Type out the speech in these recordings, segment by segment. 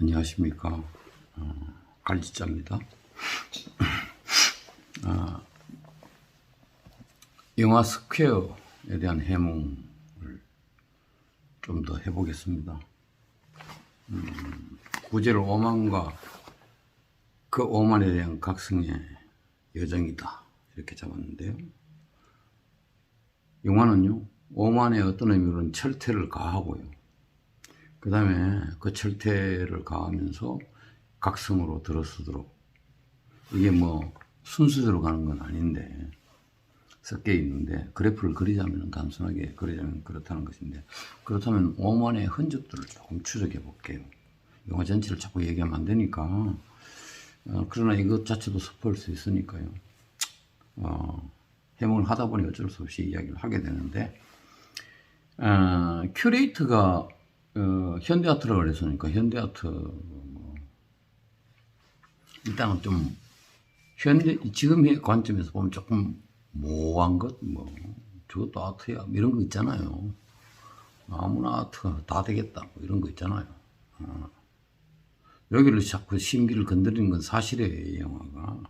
안녕하십니까. 갈지자입니다. 영화 스퀘어에 대한 해몽을 좀 더 해보겠습니다. 구제를 오만과 그 오만에 대한 각성의 여정이다, 이렇게 잡았는데요. 영화는요, 오만의 어떤 의미로는 철퇴를 가하고요, 그 다음에 그 철퇴를 가하면서 각성으로 들어서도록, 이게 뭐 순서대로 가는 건 아닌데 섞여 있는데, 그래프를 그리자면, 단순하게 그리자면 그렇다는 것인데, 그렇다면 오만의 흔적들을 조금 추적해 볼게요. 영화 전체를 자꾸 얘기하면 안 되니까. 그러나 이것 자체도 스포일 수 있으니까요. 해몽을 하다 보니 어쩔 수 없이 이야기를 하게 되는데, 큐레이터가 현대아트라고 그랬으니까, 현대아트, 일단은 좀, 지금의 관점에서 보면 조금 모호한 것, 저것도 아트야, 이런 거 있잖아요. 아무나 아트가 다 되겠다, 이런 거 있잖아요. 여기를 자꾸 심기를 건드리는 건 사실이에요, 이 영화가.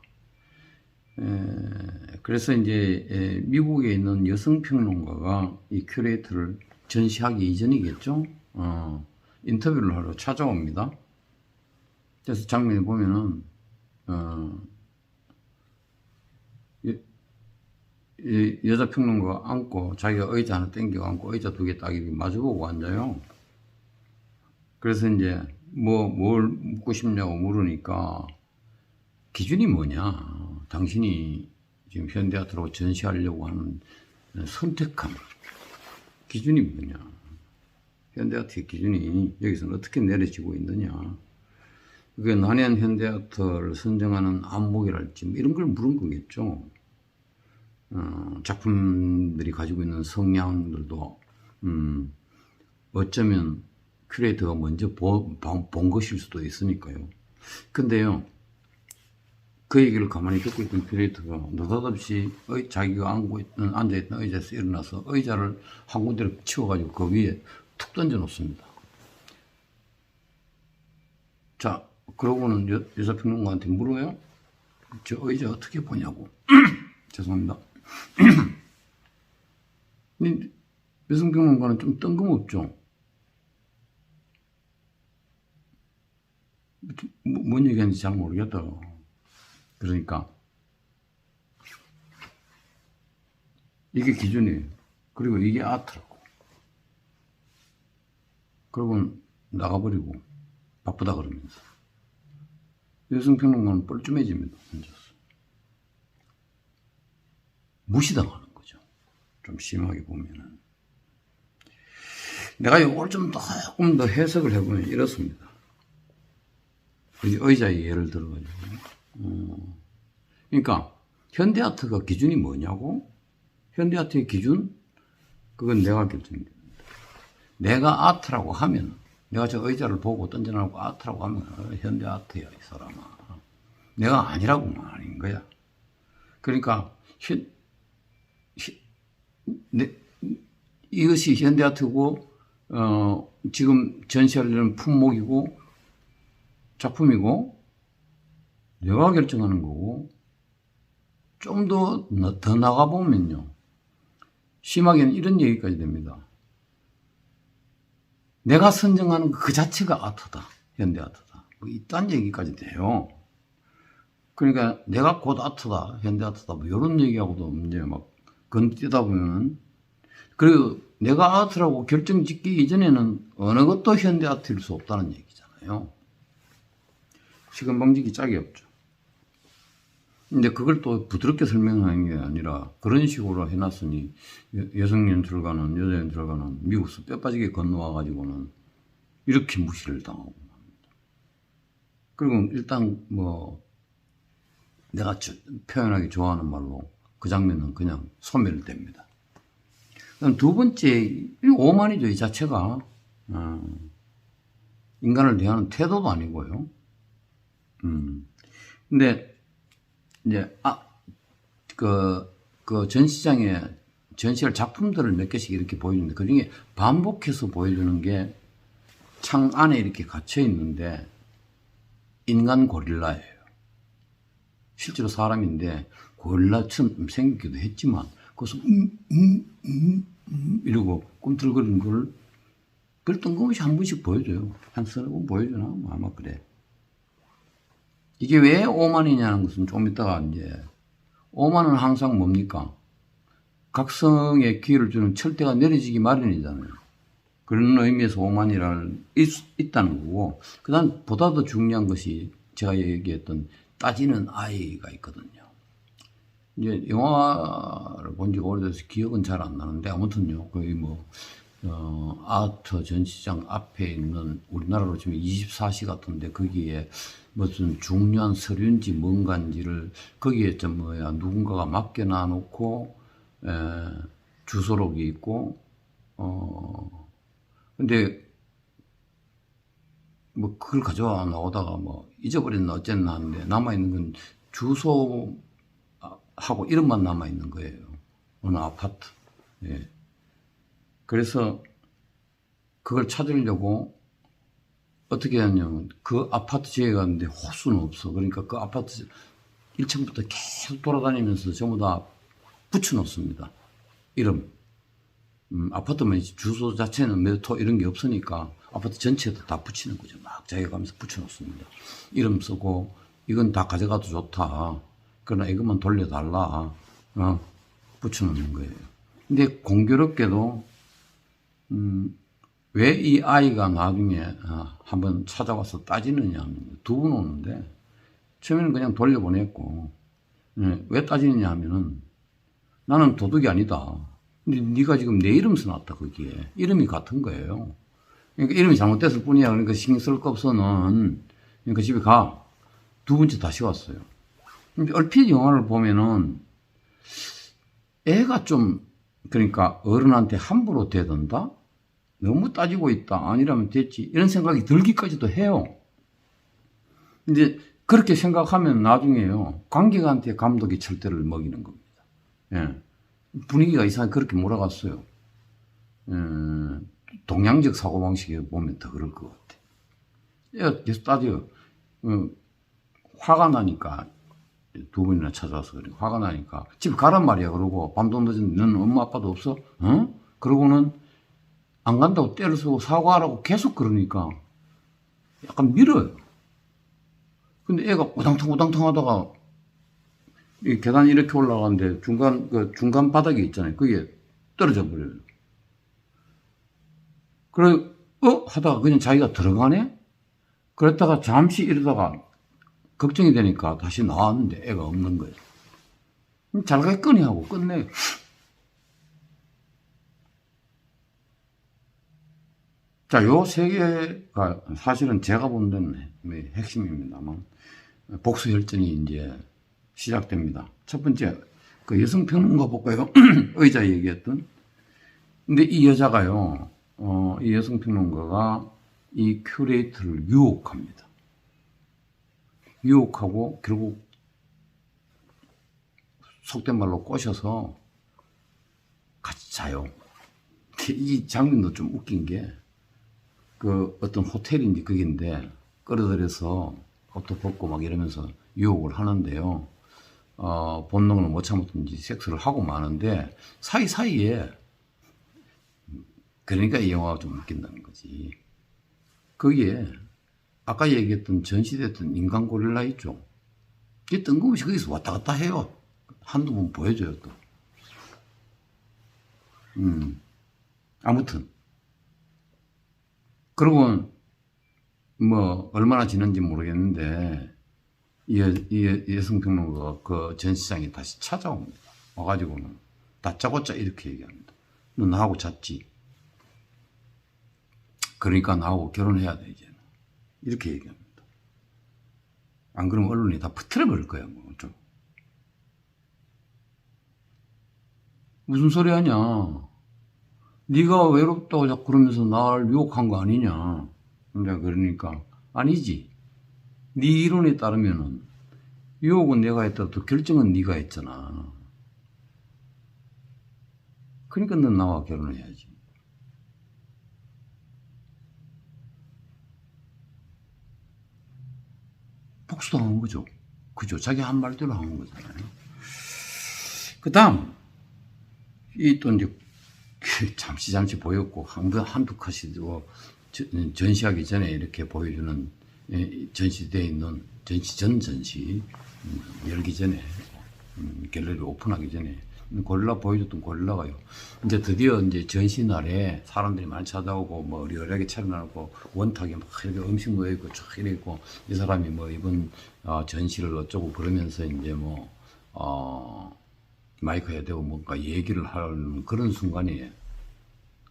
그래서 이제 미국에 있는 여성평론가가 이 큐레이터를 전시하기 이전이겠죠. 인터뷰를 하러 찾아옵니다. 그래서 장면에 보면은 여자 평론가가 앉고, 자기가 의자 하나 땡겨 앉고 의자 두 개 딱 이렇게 마주보고 앉아요. 그래서 이제 뭘 묻고 싶냐고 물으니까, 기준이 뭐냐, 당신이 지금 현대아트로 전시하려고 하는 선택한 기준이 뭐냐, 현대아트의 기준이 여기서는 어떻게 내려지고 있느냐, 그게 난해한 현대아트를 선정하는 안목이랄지 이런 걸 물은 거겠죠. 작품들이 가지고 있는 성향들도 어쩌면 큐레이터가 먼저 본 것일 수도 있으니까요. 근데요, 그 얘기를 가만히 듣고 있던 큐레이터가 느닷없이 자기가 앉아있던 의자에서 일어나서 의자를 한 군데를 치워가지고 그 위에 툭 던져 놓습니다. 자, 그러고는 여자평론가한테 물어요. 저 의자 어떻게 보냐고. 죄송합니다. 여성평론가는 좀 뜬금없죠. 뭔 얘기하는지 잘 모르겠더라고. 그러니까 이게 기준이에요. 그리고 이게 아트라고. 그러고 나가버리고 바쁘다 그러면서 여성평론가는 뻘쭘해집니다. 혼자서 무시당하는 거죠. 좀 심하게 보면은. 내가 이걸 좀 조금 더 해석을 해보면 이렇습니다. 의자의 예를 들어가지고. 그러니까 현대아트가 기준이 뭐냐고? 현대아트의 기준? 그건 내가 결정됩니다. 내가 아트라고 하면, 내가 저 의자를 보고 던져놓고 아트라고 하면 현대아트야, 이 사람아. 내가 아니라고만 아닌 거야. 그러니까 이것이 현대아트고, 지금 전시하려는 품목이고 작품이고, 내가 결정하는 거고, 좀 더 나가보면요, 심하게는 이런 얘기까지 됩니다. 내가 선정하는 그 자체가 아트다, 현대아트다, 이딴 얘기까지 돼요. 그러니까 내가 곧 아트다, 현대아트다, 이런 얘기하고도 이제 막 건뛰다 보면, 그리고 내가 아트라고 결정 짓기 이전에는 어느 것도 현대아트일 수 없다는 얘기잖아요. 시건방지기 짝이 없죠. 근데 그걸 또 부드럽게 설명하는 게 아니라 그런 식으로 해놨으니, 여성 연출가는, 여자 연출가는 미국에서 뼈빠지게 건너와가지고는 이렇게 무시를 당하고 합니다. 그리고 일단 내가 표현하기 좋아하는 말로 그 장면은 그냥 소멸됩니다. 그럼 두 번째, 오만이죠, 이 자체가. 인간을 대하는 태도도 아니고요. 근데 이제 그 전시장에 전시할 작품들을 몇 개씩 이렇게 보여주는데, 그 중에 반복해서 보여주는 게 창 안에 이렇게 갇혀 있는데, 인간 고릴라예요. 실제로 사람인데 고릴라처럼 생기기도 했지만 거기서 이러고 꿈틀거리는 걸 그걸 뜬금없이 한 번씩 보여줘요. 한 서너 번 보여주나? 아마 그래. 이게 왜 오만이냐는 것은 좀 이따가 이제 오만은 항상 뭡니까? 각성의 기회를 주는 철대가 내려지기 마련이잖아요. 그런 의미에서 오만이라는 있다는 거고, 그 다음 보다 더 중요한 것이 제가 얘기했던 따지는 아이가 있거든요. 이제 영화를 본 지가 오래돼서 기억은 잘 안 나는데, 아무튼요, 거의 아트 전시장 앞에 있는 우리나라로 치면 24시 같은데, 거기에 무슨 중요한 서류인지 뭔가인지를 거기에 누군가가 맡겨놔 놓고, 주소록이 있고, 근데 그걸 가져와 나오다가 잊어버렸나 어쨌나 하는데 남아있는 건 주소하고 이름만 남아있는 거예요. 어느 아파트. 예. 그래서 그걸 찾으려고 어떻게 하냐면 그 아파트 지에 갔는데 호수는 없어. 그러니까 그 아파트 1층부터 계속 돌아다니면서 전부 다 붙여놓습니다. 이름. 아파트면 주소 자체는 몇 호 이런 게 없으니까 아파트 전체에도 다 붙이는 거죠. 막 자기가 가면서 붙여놓습니다. 이름 쓰고 이건 다 가져가도 좋다. 그러나 이것만 돌려달라. 붙여놓는 거예요. 근데 공교롭게도 왜 이 아이가 나중에 한번 찾아와서 따지느냐 하면 두 분 오는데 처음에는 그냥 돌려보냈고 왜 따지느냐 하면은 나는 도둑이 아니다. 근데 네가 지금 내 이름 써놨다 거기에. 이름이 같은 거예요. 그러니까 이름이 잘못됐을 뿐이야. 그러니까 신경 쓸 거 없어는 그러니까 집에 가. 두 번째 다시 왔어요. 근데 얼핏 영화를 보면은 애가 좀 그러니까 어른한테 함부로 대든다? 너무 따지고 있다. 아니라면 됐지. 이런 생각이 들기까지도 해요. 근데 그렇게 생각하면 나중에요. 관객한테 감독이 철대를 먹이는 겁니다. 예. 분위기가 이상하게 그렇게 몰아갔어요. 동양적 사고방식에 보면 더 그럴 것 같아. 얘가 계속 따져요. 화가 나니까 두 번이나 찾아와서 그래. 화가 나니까 집에 가란 말이야. 그러고 밤도 늦은데 너는 엄마 아빠도 없어? 그러고는 안 간다고 때를 쓰고 사과하라고 계속 그러니까 약간 밀어요. 근데 애가 우당탕 하다가 이 계단이 이렇게 올라가는데 중간 바닥이 있잖아요. 그게 떨어져 버려요. 그래, 하다가 그냥 자기가 들어가네? 그랬다가 잠시 이러다가 걱정이 되니까 다시 나왔는데 애가 없는 거예요. 잘가겠거니 하고 끝내. 자, 요 세 개가 사실은 제가 본 데는 핵심입니다만, 복수혈전이 이제 시작됩니다. 첫 번째, 그 여성평론가 볼까요? 의자 얘기했던. 근데 이 여자가요, 이 여성평론가가 이 큐레이터를 유혹합니다. 유혹하고 결국 속된 말로 꼬셔서 같이 자요. 이 장면도 좀 웃긴 게, 어떤 호텔인지 그긴데, 끌어들여서 옷도 벗고 막 이러면서 유혹을 하는데요. 본능을 못 참았든지 섹스를 하고 마는데, 사이사이에, 그러니까 이 영화가 좀 웃긴다는 거지. 거기에, 아까 얘기했던 전시됐던 인간 고릴라 있죠? 이게 뜬금없이 거기서 왔다 갔다 해요. 한두 번 보여줘요, 또. 아무튼. 그리고, 얼마나 지난지 모르겠는데, 이 여성평론가가 그 전시장에 다시 찾아옵니다. 와가지고는, 다짜고짜 이렇게 얘기합니다. 너 나하고 잤지? 그러니까 나하고 결혼해야 돼, 이제는. 이렇게 얘기합니다. 안 그러면 언론이 다 퍼뜨려버릴 거야, 좀. 무슨 소리 하냐? 네가 외롭다고 자꾸 그러면서 날 유혹한 거 아니냐? 그러니까 아니지. 네 이론에 따르면은 유혹은 내가 했다도 결정은 네가 했잖아. 그러니까 넌 나와 결혼해야지. 복수당한 거죠. 그죠? 자기 한 말대로 한 거잖아요. 그 다음, 이 또 이제 잠시 보였고, 한두 컷이 전시하기 전에 이렇게 보여주는, 전시되어 있는, 전시, 열기 전에, 갤러리 오픈하기 전에, 고릴라 보여줬던 고릴라가요. 이제 드디어 이제 전시날에 사람들이 많이 찾아오고, 뭐, 리얼하게 차려나고, 원탁에 막 이렇게 음식 모여있고, 쫙 이래 있고, 이 사람이 뭐, 이번, 전시를 어쩌고 그러면서 이제 뭐, 마이크 해야 되고 뭔가 얘기를 하는 그런 순간에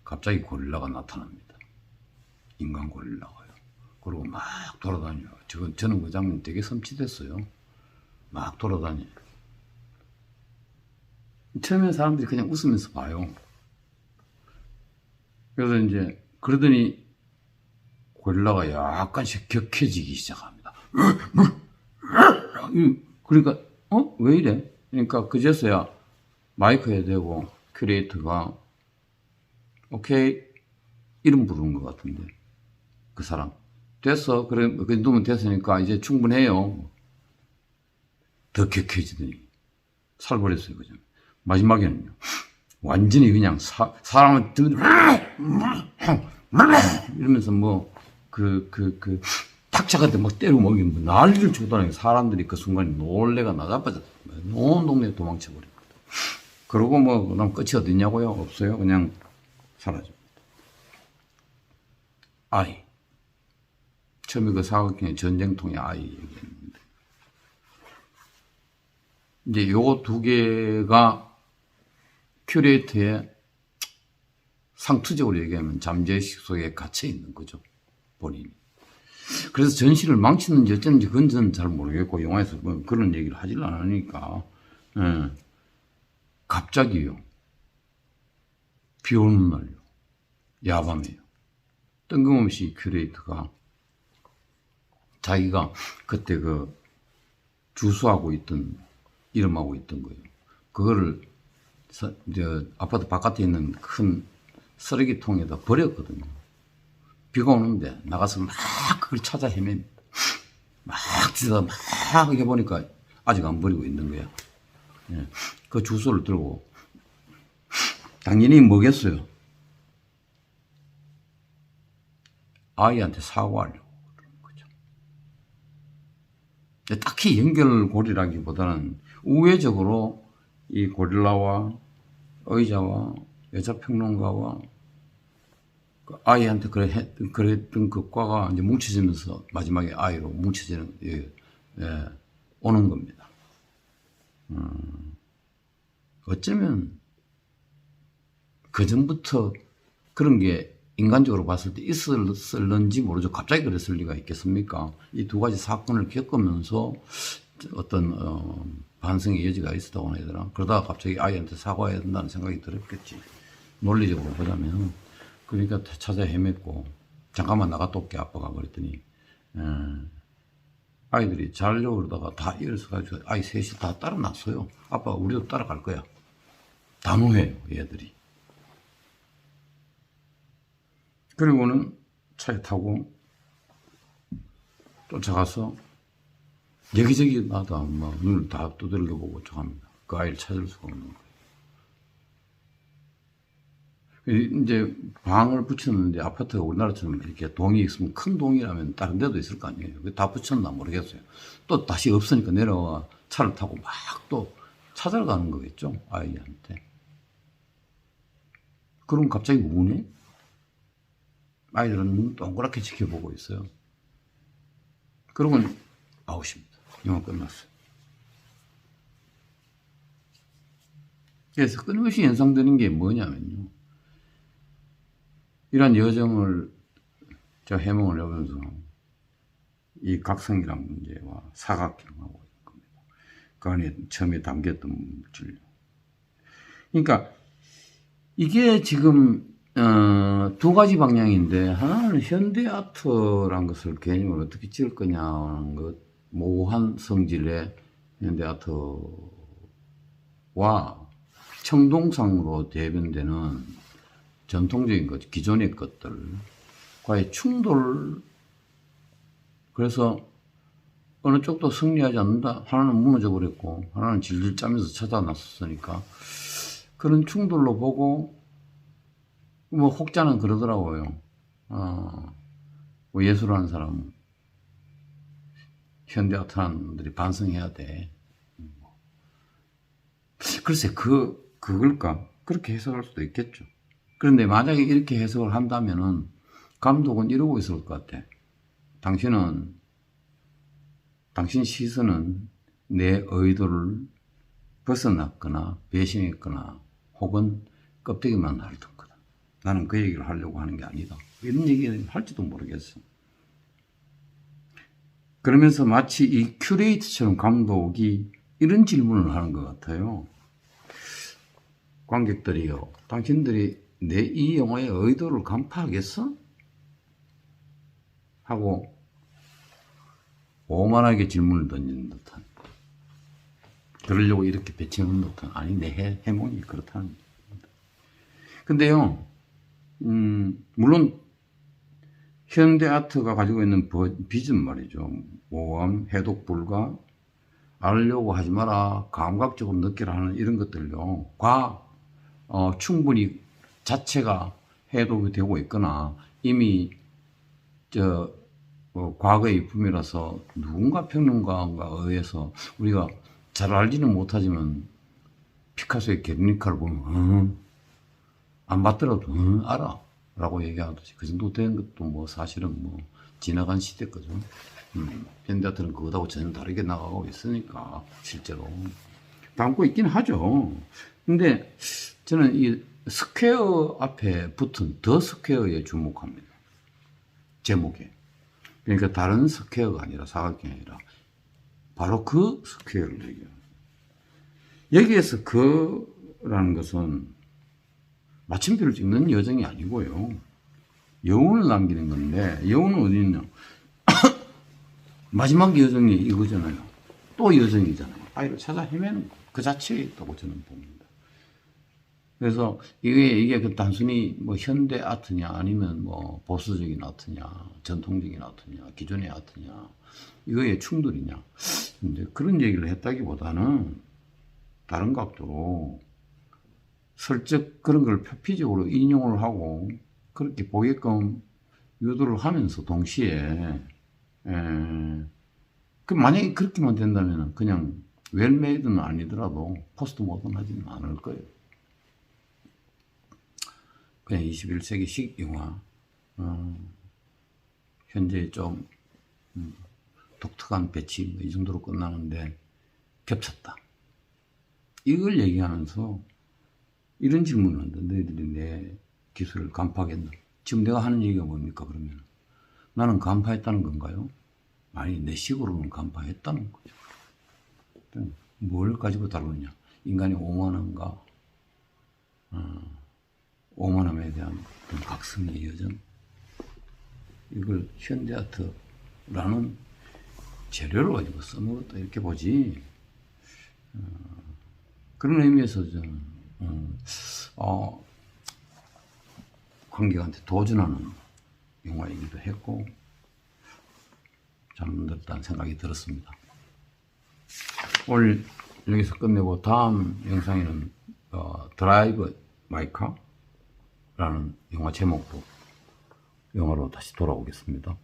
갑자기 고릴라가 나타납니다. 인간 고릴라가요. 그리고 막 돌아다녀요. 저는 그 장면 되게 섬찟했어요. 막 돌아다녀요. 처음에 사람들이 그냥 웃으면서 봐요. 그래서 이제 그러더니 고릴라가 약간씩 격해지기 시작합니다. 그러니까 왜 이래? 그러니까 그제서야 마이크에 대고 큐레이터가 오케이 이름 부르는 것 같은데 그 사람 됐어. 그래 그 정도면 됐으니까 이제 충분해요. 더 격해지더니 살벌했어요. 그죠? 마지막에는요 완전히 그냥 사람을 이러면서 뭐 탁자 같은 막 때리고 먹이는 뭐 난리를 치고 사람들이 그 순간에 놀래가 나자빠졌 온 동네에 도망쳐버립니다. 그러고 뭐 그럼 끝이 어딨냐고요? 없어요. 그냥 사라집니다. 아이 처음에 그 사각형의 전쟁통의 아이 얘기했는데 이제 요거 두 개가 큐레이터의 상투적으로 얘기하면 잠재의식 속에 갇혀 있는 거죠. 본인이. 그래서 전시를 망치는지 어쩐지 그건 저는 잘 모르겠고 영화에서 뭐 그런 얘기를 하질 않으니까 갑자기요. 비 오는 날요. 야밤에요. 뜬금없이 큐레이터가 자기가 그때 그 주수하고 있던 이름하고 있던 거예요. 그거를 아파트 바깥에 있는 큰 쓰레기통에다 버렸거든요. 비가 오는데 나가서 막 그걸 찾아 헤맵니다. 막 뒤에다 막 해보니까 아직 안 버리고 있는 거야. 예. 그 주소를 들고 당연히 뭐겠어요? 아이한테 사과하려고 그러는 거죠. 딱히 연결고리라기보다는 우회적으로 이 고릴라와 의자와 여자평론가와 아이한테 그랬던 그 과가 이제 뭉쳐지면서 마지막에 아이로 뭉쳐지는, 오는 겁니다. 어쩌면 그전부터 그런 게 인간적으로 봤을 때 있었는지 모르죠. 갑자기 그랬을 리가 있겠습니까? 이 두 가지 사건을 겪으면서 어떤, 반성의 여지가 있었다고 해야 되나? 그러다가 갑자기 아이한테 사과해야 된다는 생각이 들었겠지. 논리적으로 보자면. 그러니까 찾아 헤맸고, 잠깐만 나갔다 올게, 아빠가 그랬더니, 아이들이 자려고 그러다가 다 일어서가지고 아이 셋이 다 따라 났어요. 아빠, 우리도 따라갈 거야. 단호해요, 얘들이. 그리고는 차에 타고 쫓아가서 여기저기 나다 막 눈을 다 두들겨보고 쫓아갑니다. 그 아이를 찾을 수가 없는 거예요. 이제 방을 붙였는데 아파트가 우리나라처럼 이렇게 동이 있으면 큰 동이라면 다른 데도 있을 거 아니에요. 다 붙였나 모르겠어요. 또 다시 없으니까 내려와 차를 타고 막 또 찾아가는 거겠죠. 아이한테. 그럼 갑자기 우네? 아이들은 눈 동그랗게 지켜보고 있어요. 그러고는 아웃입니다. 영화 끝났어요. 그래서 끊임없이 연상되는 게 뭐냐면요. 이런 여정을 제가 해몽을 해보면서 이 각성이라는 문제와 사각형하고 있는 겁니다. 그 안에 처음에 담겼던 물질. 그러니까 이게 지금 두 가지 방향인데 하나는 현대아트란 것을 개념을 어떻게 지을 거냐는 것, 모호한 성질의 현대아트와 청동상으로 대변되는 전통적인 것, 기존의 것들과의 충돌. 그래서 어느 쪽도 승리하지 않는다. 하나는 무너져 버렸고 하나는 질질 짜면서 찾아 나섰으니까 그런 충돌로 보고 뭐 혹자는 그러더라고요. 뭐 예술하는 사람 현대 아트한들이 반성해야 돼. 글쎄 그걸까? 그렇게 해석할 수도 있겠죠. 그런데 만약에 이렇게 해석을 한다면은 감독은 이러고 있을 것 같아. 당신 시선은 내 의도를 벗어났거나 배신했거나 혹은 껍데기만 핥은 거다. 나는 그 얘기를 하려고 하는 게 아니다. 이런 얘기를 할지도 모르겠어. 그러면서 마치 이 큐레이터처럼 감독이 이런 질문을 하는 것 같아요. 관객들이요, 당신들이 내 이 영화의 의도를 간파하겠어? 하고 오만하게 질문을 던지는 듯한, 그러려고 이렇게 배치는 듯한, 아니 내 해몽이 그렇다는 겁니다. 근데요, 물론 현대 아트가 가지고 있는 빚은 말이죠. 모함, 해독 불가, 알려고 하지 마라, 감각적으로 느끼라 하는 이런 것들요. 충분히 자체가 해독이 되고 있거나 이미 과거의 품이라서 누군가 평론가에 의해서 우리가 잘 알지는 못하지만 피카소의 게르니카를 보면 안 봤더라도 알아 라고 얘기하듯이 그 정도 된 것도 뭐 사실은 뭐 지나간 시대 거죠. 현대아트는 그거하고 전혀 다르게 나가고 있으니까 실제로 담고 있긴 하죠. 근데 저는 이 스퀘어 앞에 붙은 더 스퀘어에 주목합니다. 제목에. 그러니까 다른 스퀘어가 아니라 사각형이 아니라 바로 그 스퀘어를 얘기해요. 여기에서 그라는 것은 마침표를 찍는 여정이 아니고요. 여운을 남기는 건데, 여운은 어디 있냐? 마지막 여정이 이거잖아요. 또 여정이잖아요. 아이를 찾아 헤매는 거. 그 자체에 있다고 저는 봅니다. 그래서 이게 그 단순히 뭐 현대 아트냐, 아니면 뭐 보수적인 아트냐, 전통적인 아트냐, 기존의 아트냐, 이거의 충돌이냐. 이제 그런 얘기를 했다기보다는 다른 각도로 슬쩍 그런 걸 표피적으로 인용을 하고 그렇게 보게끔 유도를 하면서 동시에 만약에 그렇게만 된다면 그냥 웰메이드는 아니더라도 포스트 모던하지는 않을 거예요. 그냥 21세기식 영화, 현재 좀 독특한 배치 이 정도로 끝나는데 겹쳤다. 이걸 얘기하면서 이런 질문을 한다. 너희들이 내 기술을 간파하겠나? 지금 내가 하는 얘기가 뭡니까 그러면? 나는 간파했다는 건가요? 아니, 내 식으로는 간파했다는 거죠. 뭘 가지고 다루느냐? 인간의 오만함과 오만함에 대한 어떤 각성의 여정, 이걸 현대아트라는 재료를 가지고 써먹었다 이렇게 보지. 그런 의미에서 저는 관객한테 도전하는 영화이기도 했고 잘 만들었다는 생각이 들었습니다. 오늘 여기서 끝내고 다음 영상에는 드라이브 마이 카라는 영화 제목도 영화로 다시 돌아오겠습니다.